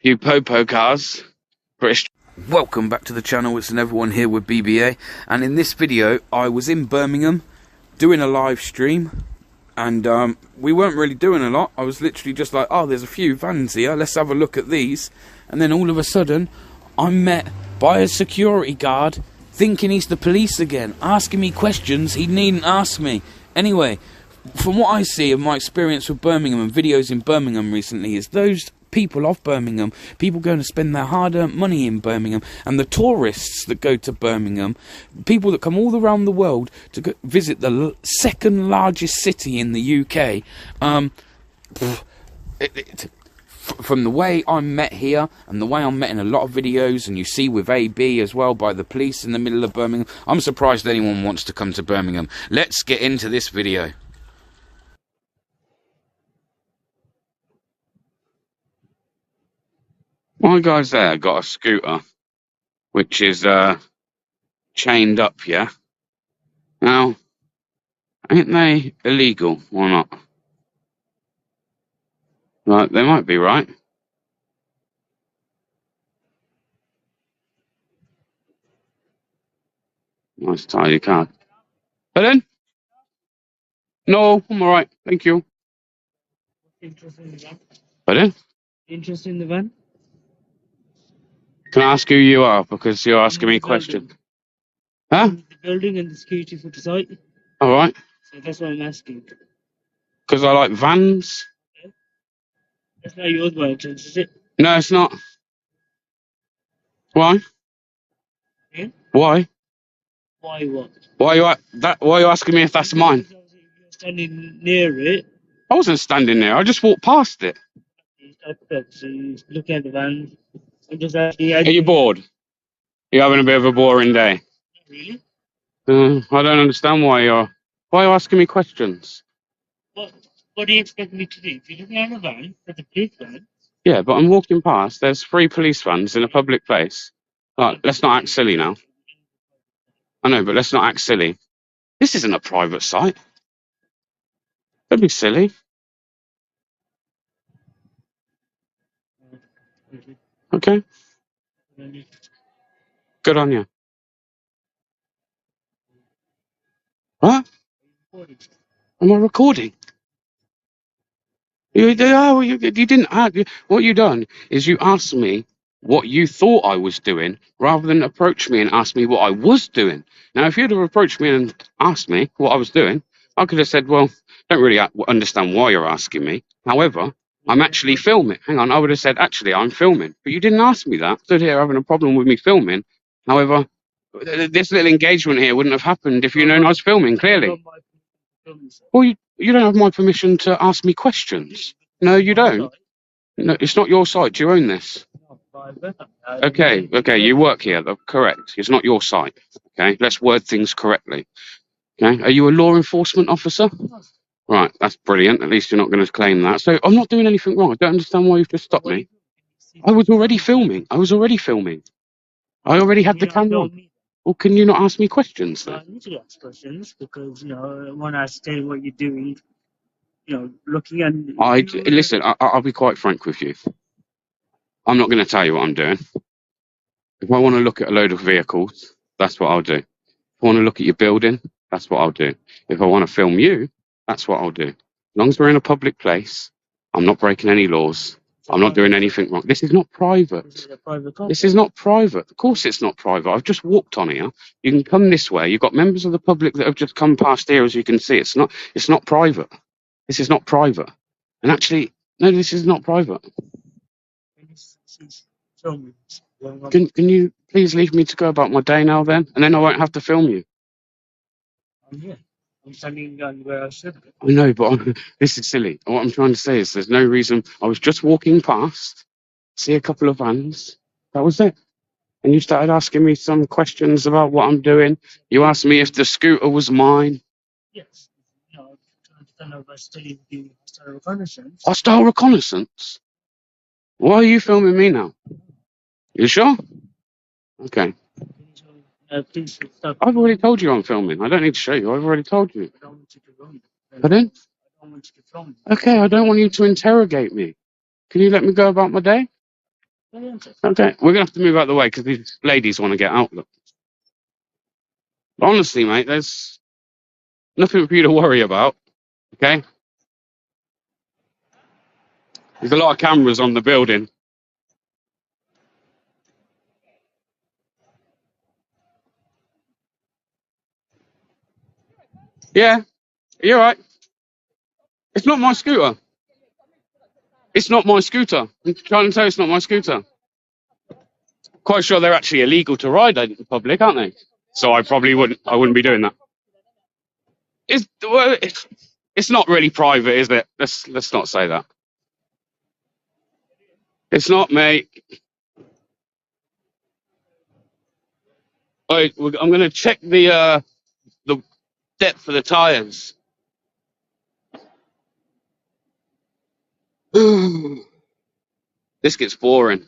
You popo cars. British. Welcome back to the channel. It's another one here with BBA, and in this video I was in Birmingham doing a live stream, and we weren't really doing a lot. I was literally just like, oh, there's a few vans here, let's have a look at these. And then all of a sudden I'm met by a security guard thinking he's the police again, asking me questions he needn't ask me. Anyway, from what I see of my experience with Birmingham and videos in Birmingham recently, is those people of Birmingham, people going to spend their hard-earned money in Birmingham, and the tourists that go to Birmingham, people that come all around the world to visit the second largest city in the UK. From the way I'm met here and the way I'm met in a lot of videos, and you see with AB as well by the police in the middle of Birmingham, I'm surprised anyone wants to come to Birmingham. Let's get into this video. My guy's there got a scooter, which is chained up, yeah? Now, ain't they illegal or not? Right, they might be, right? Nice tidy car. Pardon? No, I'm alright, thank you. Interested in the van? Pardon? Interested in the van? Can I ask who you are, because you're asking me questions? Huh? The building and the security for the site. Alright. So that's what I'm asking. Because I like vans? That's not yours by chance, is it? No, it's not. Why? Yeah? Why? Why what? Why are you asking me if that's mine? Because obviously you're standing near it. I wasn't standing there, I just walked past it. You start up, so you look at the van. I'm just asking. Are you bored? You're having a bit of a boring day? Really? I don't understand why are you asking me questions? What do you expect me to do? If you're looking at a van, that's a police van. Yeah, but I'm walking past, there's 3 police vans in a public place. Like, let's not act silly now. I know, but let's not act silly. This isn't a private site. Don't be silly. Okay, good on you. What? Am I recording? You didn't ask. What you done is you asked me what you thought I was doing, rather than approach me and ask me what I was doing. Now, if you'd have approached me and asked me what I was doing, I could have said, well, don't really understand why you're asking me. However, I'm actually filming. Hang on, I would have said, actually, I'm filming. But you didn't ask me that. Stood here having a problem with me filming. However, this little engagement here wouldn't have happened if you known I was filming, clearly. Well, you don't have my permission to ask me questions. No, you don't. No, it's not your site. You own this. Okay, you work here. Correct. It's not your site. Okay, let's word things correctly. Okay, are you a law enforcement officer? Right, that's brilliant. At least you're not going to claim that. So I'm not doing anything wrong. I don't understand why you've just stopped me. I was already filming. I already had the camera on. Well, can you not ask me questions then? I need to ask questions because, I want to ascertain what you're doing. Looking at... Listen, I'll be quite frank with you. I'm not going to tell you what I'm doing. If I want to look at a load of vehicles, that's what I'll do. If I want to look at your building, that's what I'll do. If I want to film you, that's what I'll do. As long as we're in a public place, I'm not breaking any laws. I'm not doing anything wrong. This is not private. This is not private. Of course it's not private. I've just walked on here. You can come this way. You've got members of the public that have just come past here, as you can see. It's not private. This is not private. And actually, no, this is not private. Can you please leave me to go about my day now then? And then I won't have to film you. I'm standing where I should be. I know, but this is silly. What I'm trying to say is there's no reason. I was just walking past, see a couple of vans. That was it. And you started asking me some questions about what I'm doing. You asked me if the scooter was mine. Yes. Hostile reconnaissance. Hostile reconnaissance? Why are you filming me now? You sure? Okay. Please stop. I've already told you I'm filming. I don't need to show you. I've already told you. I don't want you to film me. Pardon? I don't want you to film me. Okay, I don't want you to interrogate me. Can you let me go about my day? Okay, we're gonna have to move out of the way because these ladies want to get out. Look. Honestly, mate, there's nothing for you to worry about. Okay, there's a lot of cameras on the building. Yeah, you're right. It's not my scooter. It's not my scooter. I'm trying to tell you, it's not my scooter. Quite sure they're actually illegal to ride in public, aren't they? So I probably wouldn't. I wouldn't be doing that. It's not really private, is it? Let's not say that. It's not, mate. I'm going to check the depth of the tires. This gets boring.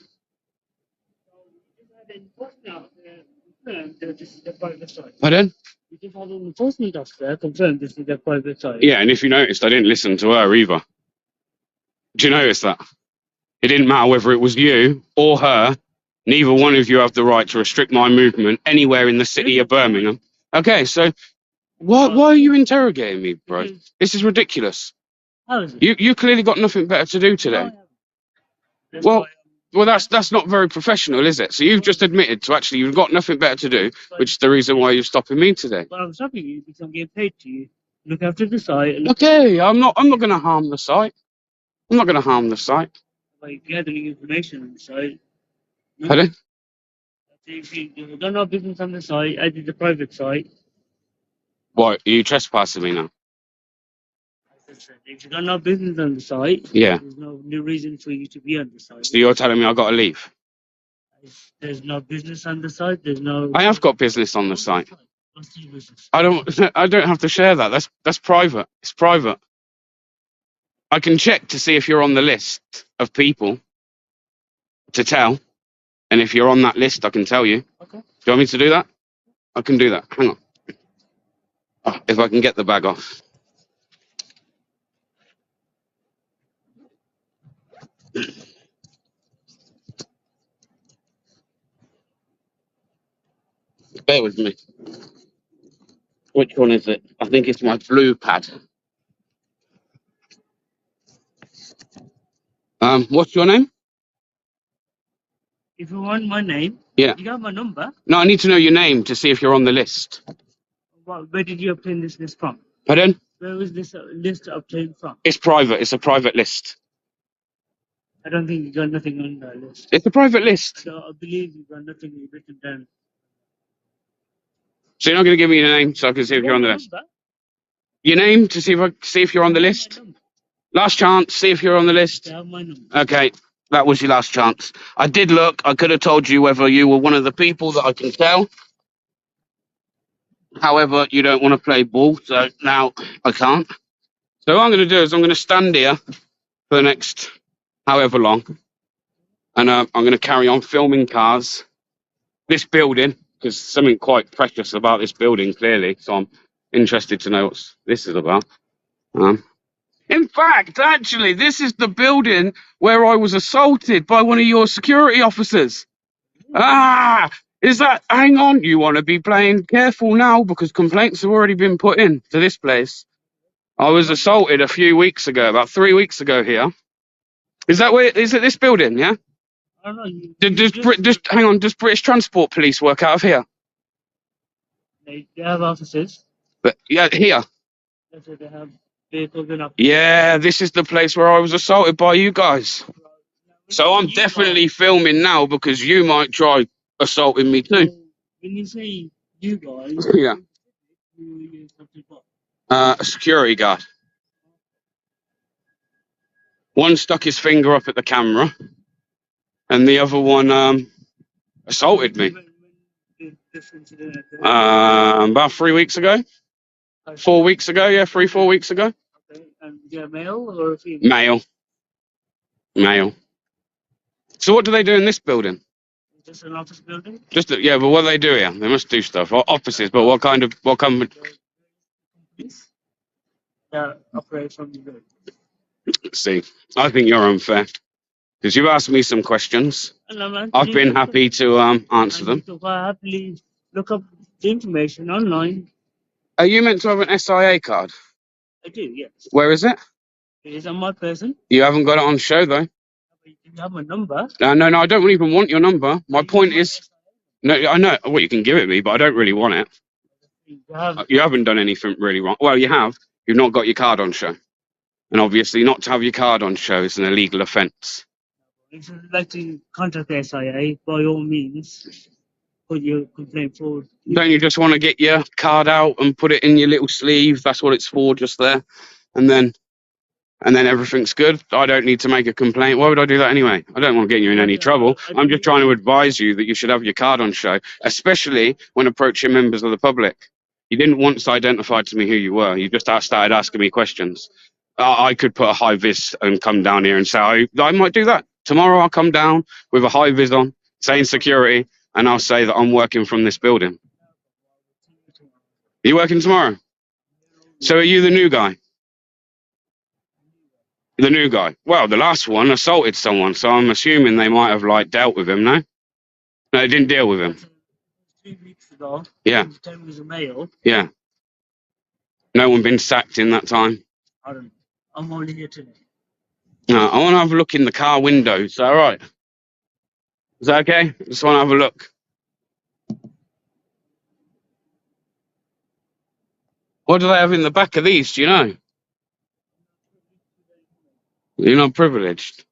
This is the private site. Pardon? You just had an enforcement officer confirm this is the private site. Yeah, and if you noticed, I didn't listen to her either. Do you notice that? It didn't matter whether it was you or her. Neither one of you have the right to restrict my movement anywhere in the city of Birmingham. Okay, so why are you interrogating me, bro? This is ridiculous. How is it? You clearly got nothing better to do today. Well, that's not very professional, is it? So you've just admitted to actually you've got nothing better to do, which is the reason why you're stopping me today. Well, I'm stopping you because I'm getting paid to you. Look after the site. Okay, I'm not going to harm the site. I'm not going to harm the site. By gathering information on the site. Pardon? If you don't have business on the site, I did the private site. What, are you trespassing me now? If you don't have business on the site, Yeah. there's no reason for you to be on the site. So you're telling me I've got to leave? There's no business on the site. There's no. I have got business on the site. What's your business? I don't have to share that. That's private. It's private. I can check to see if you're on the list of people to tell, and if you're on that list, I can tell you. Okay. Do you want me to do that? I can do that. Hang on. Oh, if I can get the bag off. Bear with me. Which one is it? I think it's my blue pad. What's your name? If you want my name, Yeah. you got my number. No, I need to know your name to see if you're on the list. Where did you obtain this list from? Pardon? Where was this list obtained from? It's private. It's a private list. I don't think you got nothing on that list. It's a private list. So I believe you got nothing written down. So you're not going to give me your name so I can see if you're on the list? Number? Your name to see if you're on the list? Last chance, see if you're on the list. I have my number. Okay, that was your last chance. I did look. I could have told you whether you were one of the people that I can tell. However, you don't want to play ball, so now I can't. So what I'm going to do is I'm going to stand here for the next however long, and I'm going to carry on filming cars. This building, because something quite precious about this building, clearly. So I'm interested to know what this is about. In fact, actually, this is the building where I was assaulted by one of your security officers. Ah, is that? Hang on, you want to be playing careful now because complaints have already been put in to this place. I was assaulted a few weeks ago, about 3 weeks ago here. Is that where? Is it this building? Yeah. I don't know. Hang on. Does British Transport Police work out of here? They have offices. But yeah, here. They have vehicles and offices. Yeah, this is the place where I was assaulted by you guys. So I'm definitely filming now because you might try assaulting me too. When you say you guys, Yeah. you something what? A security guard. One stuck his finger up at the camera, and the other one assaulted me. When did this incident occur? About 3 weeks ago. 4 weeks ago, yeah, 4 weeks ago. Okay. And is it a male or a female? Male. So what do they do in this building? Just an office building? Yeah, but what do they do here? They must do stuff. Offices, but what kind? That operate from the building. See, I think you're unfair. Because you've asked me some questions. And I'm I've answering been them. happy to answer And them. you can happily look up the information online. Are you meant to have an SIA card? I do, yes. Where is it? It is on my person. You haven't got it on show, though. You have my number. No, I don't even want your number. My You point have my is... No, I know. Well, you can give it me, but I don't really want it. You have, You haven't done anything really wrong. Well, you have. You've not got your card on show. And obviously, not to have your card on show is an illegal offence. if you'd like to contact the SIA, by all means, put your complaint forward. Don't you just want to get your card out and put it in your little sleeve? That's what it's for, just there. And then everything's good. I don't need to make a complaint. Why would I do that anyway? I don't want to get you in any trouble. I'm just trying to advise you that you should have your card on show, especially when approaching members of the public. You didn't once identify to me who you were. You just started asking me questions. I could put a high vis and come down here and say, I might do that. Tomorrow I'll come down with a high vis on, saying security, and I'll say that I'm working from this building. Are you working tomorrow? So are you the new guy? The new guy. Well, the last one assaulted someone, so I'm assuming they might have dealt with him. No, they didn't deal with him. 3 weeks ago. Yeah. He told me he was a male. Yeah. No one been sacked in that time. I don't know. I'm only here today. No, I want to have a look in the car window. Is that all right? Is that okay? Just want to have a look. What do they have in the back of these? Do you know? You're not privileged.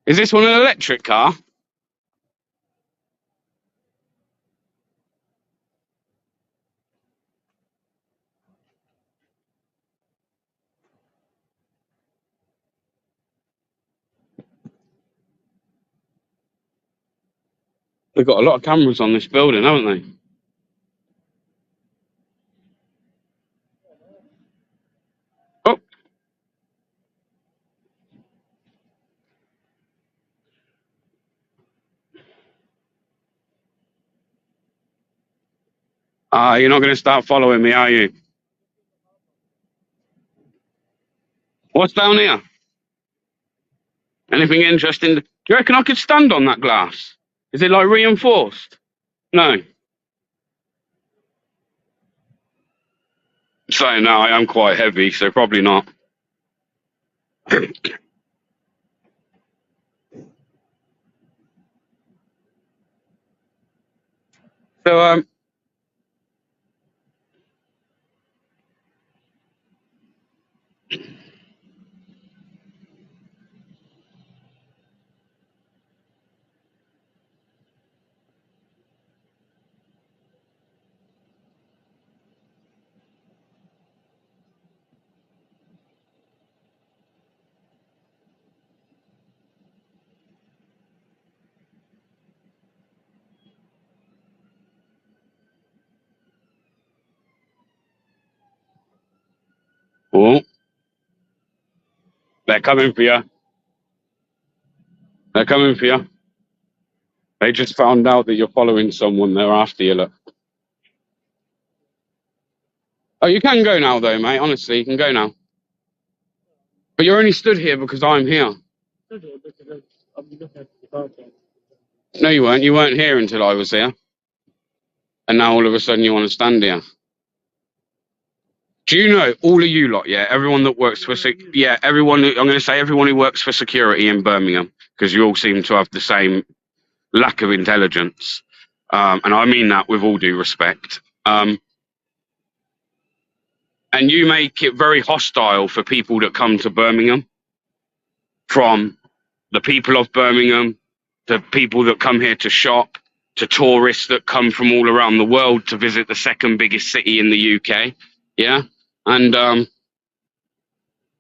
Is this one an electric car? They've got a lot of cameras on this building, haven't they? Oh. You're not going to start following me, are you? What's down here? Anything interesting? Do you reckon I could stand on that glass? Is it reinforced? No. So no, I am quite heavy, so probably not. So oh, they're coming for you. They're coming for you. They just found out that you're following someone. They're after you. Look. Oh, you can go now, though, mate. Honestly, you can go now. But you're only stood here because I'm here. No, you weren't. You weren't here until I was here. And now all of a sudden you want to stand here. Do you know, all of you lot, yeah, everyone that works for, everyone, I'm going to say everyone who works for security in Birmingham, because you all seem to have the same lack of intelligence. And I mean that with all due respect. And you make it very hostile for people that come to Birmingham, from the people of Birmingham, to people that come here to shop, to tourists that come from all around the world to visit the second biggest city in the UK. Yeah. And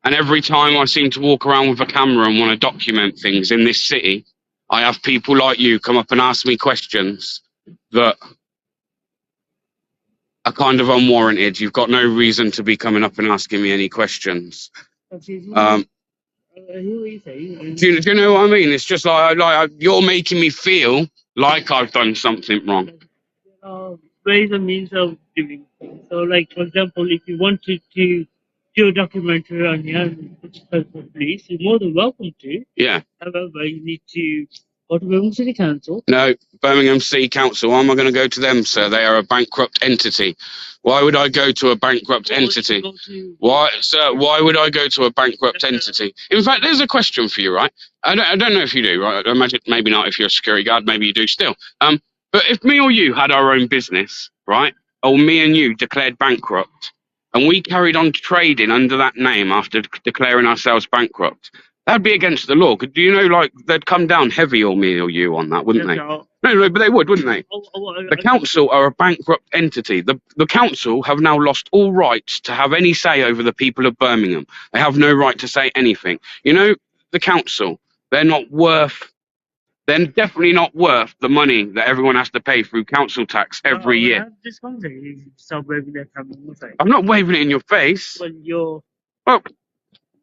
every time I seem to walk around with a camera and want to document things in this city, I have people like you come up and ask me questions that are kind of unwarranted. You've got no reason to be coming up and asking me any questions. Do you know what I mean? It's just like you're making me feel like I've done something wrong. Ways and means of doing things. So, for example, if you wanted to do a documentary on here and put yourself for police, you're more than welcome to. Yeah. However, you need to go to Birmingham City Council. No, Birmingham City Council. Why am I going to go to them, sir? They are a bankrupt entity. Why would I go to a bankrupt entity? Why, sir? Why would I go to a bankrupt entity? In fact, there's a question for you, right? I don't know if you do, right? I imagine maybe not if you're a security guard. Maybe you do still. But if me or you had our own business, right? Or me and you declared bankrupt, and we carried on trading under that name after declaring ourselves bankrupt, that'd be against the law. Do you know, like, they'd come down heavy on me or you on that, wouldn't they? No, but they would, wouldn't they? The council are a bankrupt entity. The council have now lost all rights to have any say over the people of Birmingham. They have no right to say anything. You know, the council, they're definitely not worth the money that everyone has to pay through council tax every year. This conversation, stop waving that camera in my face. I'm not waving it in your face. Well, you're Well,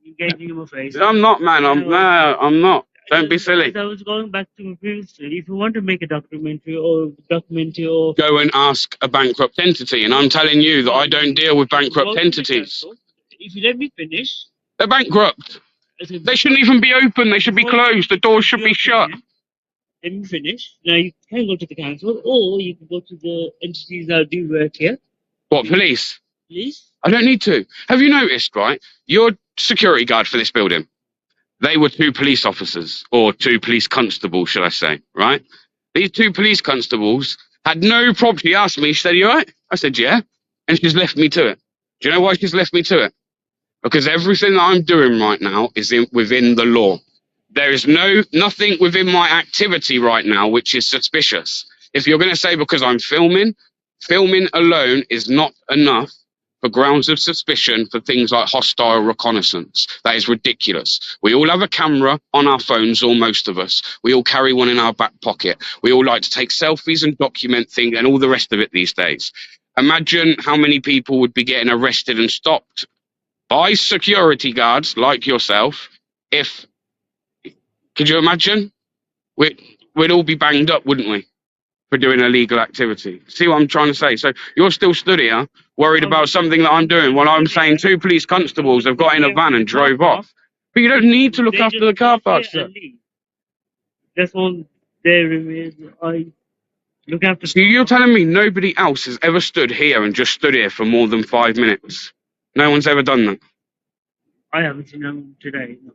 engaging in my face. I'm not, man. I'm not. Don't be silly. I was going back to my previous story. If you want to make a documentary or go and ask a bankrupt entity, and I'm telling you that I don't deal with bankrupt entities. If you let me finish. They're bankrupt. They shouldn't even be open. They should be closed. The doors should be shut. Let me finish. Now you can go to the council, or you can go to the entities that do work here. What, police? Police? I don't need to. Have you noticed, right? Your security guard for this building, they were 2 police officers, or 2 police constables, should I say, right? These 2 police constables had no problem. She asked me, she said, "You all right?" I said, "Yeah." And she's left me to it. Do you know why she's left me to it? Because everything that I'm doing right now is within the law. There is nothing within my activity right now which is suspicious. If you're going to say because I'm filming alone is not enough for grounds of suspicion for things like hostile reconnaissance. That is ridiculous. We all have a camera on our phones, or most of us. We all carry one in our back pocket. We all like to take selfies and document things and all the rest of it these days. Imagine how many people would be getting arrested and stopped by security guards like yourself if... Could you imagine? We'd all be banged up, wouldn't we, for doing illegal activity? See what I'm trying to say? So you're still stood here, worried about something that I'm doing, while I'm saying 2 police constables have got in a van and drove off. But you don't need to look after the car park, sir. That's one there is. I look after. So you're telling me nobody else has ever stood here and just stood here for more than 5 minutes? No one's ever done that? I haven't seen them today. No.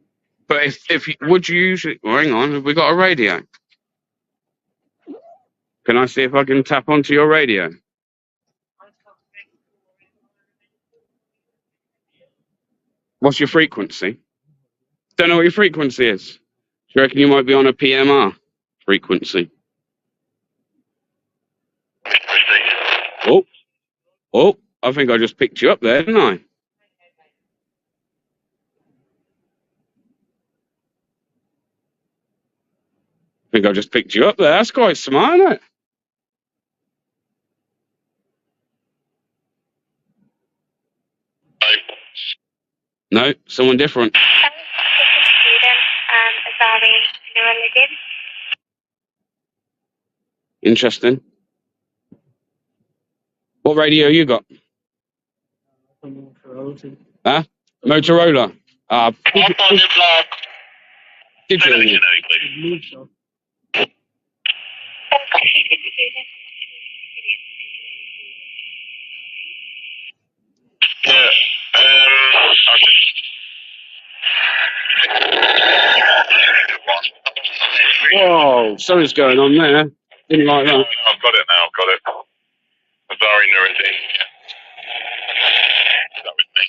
But would you usually... Well, hang on, have we got a radio? Can I see if I can tap onto your radio? What's your frequency? Don't know what your frequency is. Do you reckon you might be on a PMR frequency? Oh, I think I just picked you up there, didn't I? I think I just picked you up there. That's quite smart, isn't it? No, someone different. Interesting. What radio you got? Huh? Motorola. Digital. Yeah, Whoa, something's going on there. Didn't like that. No, I've got it now, got it. Azari Nuruddin. Is that with me?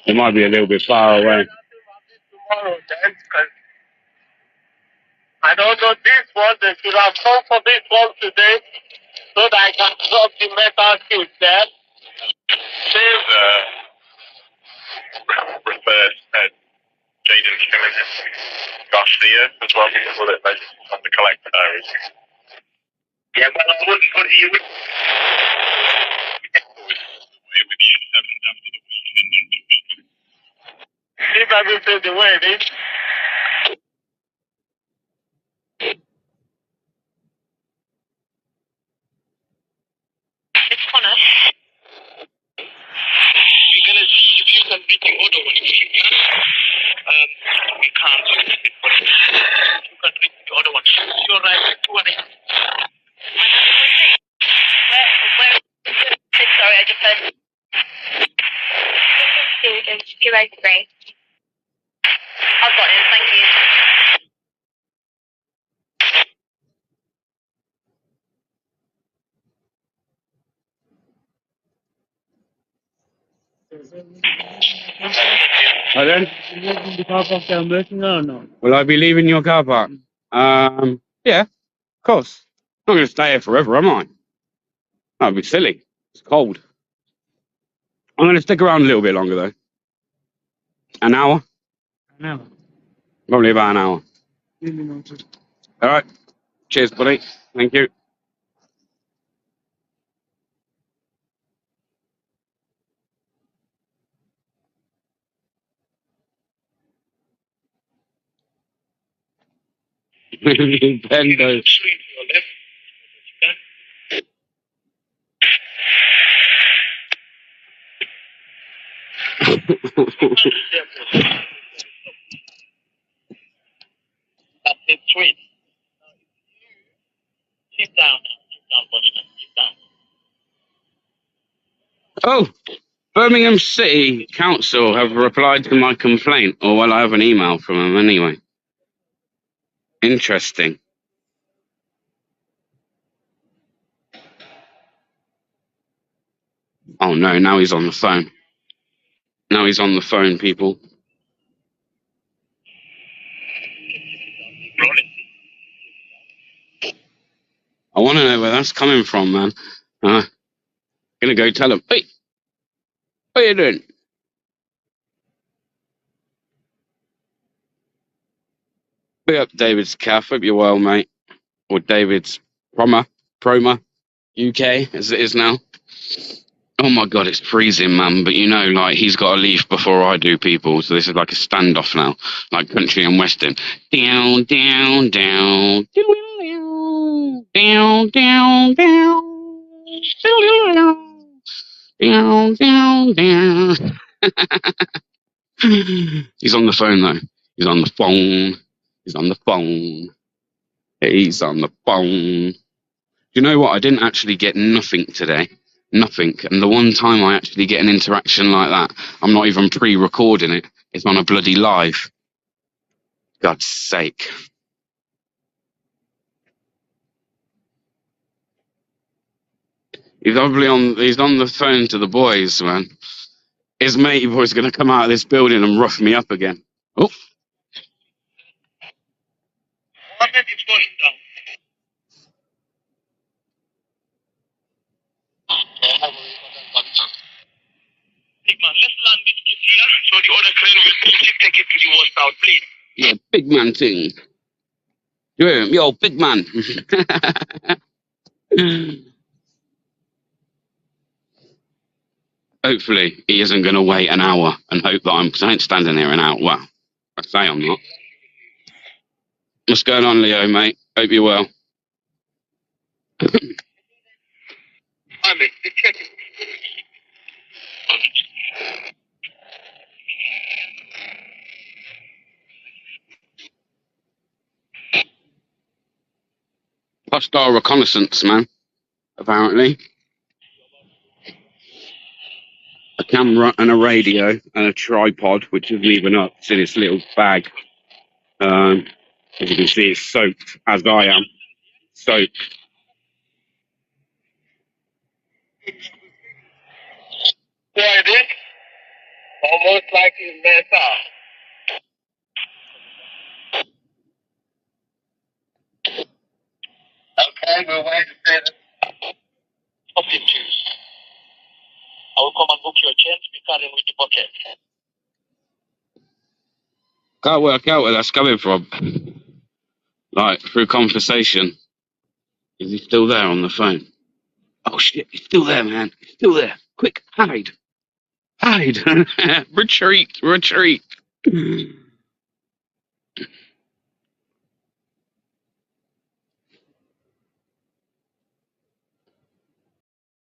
It might be a little bit far away. I don't know this one, they should have come for this one today so that I can drop the metal suit there. Save referred Jaden Garcia as well, because of it on the collector diaries. Yeah, but I wouldn't put you with you after the weekend. If I will say the word, It's Connor. 203. I've got it, thank you. Pardon? In the car park I'm working or not? Will I be leaving your car park? Yeah, of course. I'm not going to stay here forever, am I? That'd be silly. It's cold. I'm going to stick around a little bit longer, though. An hour? No. Probably about an hour. Really noted. All right. Cheers, buddy. Thank you. Bendo. That's it, sweet. Sit down now. Sit down, buddy. Sit down. Oh, Birmingham City Council have replied to my complaint, or well, I have an email from them anyway. Interesting. Oh no, now he's on the phone. Now he's on the phone, people. I want to know where that's coming from, man. Gonna go tell him. Hey, what are you doing? Big up David's Caff. Hope you're well, mate. Or David's Proma, UK, as it is now. Oh my god, it's freezing, man. But you know, like, he's got to leave before I do, people. So this is like a standoff now, like country and western. Down, down, down, down, down, down, down, down, down. He's on the phone though. He's on the phone. He's on the phone. He's on the phone. You know what? I didn't actually get nothing today. Nothing. And the one time I actually get an interaction like that, I'm not even pre-recording it. It's on a bloody live. God's sake. He's on the phone to the boys, man. His matey boy's gonna come out of this building and rough me up again. Oh. Big man, let's land this kid here so the other crane will take it to the wall south, please. Yeah, big man thing. Yo, big man. Hopefully, he isn't going to wait an hour and hope that because I ain't standing here an hour. Well, I say I'm not. What's going on, Leo, mate? Hope you're well. Hostile reconnaissance, man. Apparently. A camera and a radio and a tripod, which is leaving up. It's in its little bag. As you can see, it's soaked, as I am. Soaked. Yeah, it is. Almost like it's better. Okay, we'll wait to say that. Stop it, juice. I will come and book your change. Be carrying with the bucket. Can't work out where that's coming from. Like, through conversation. Is he still there on the phone? Oh shit, he's still there, man. He's still there. Quick, hide. Hide. Retreat, retreat.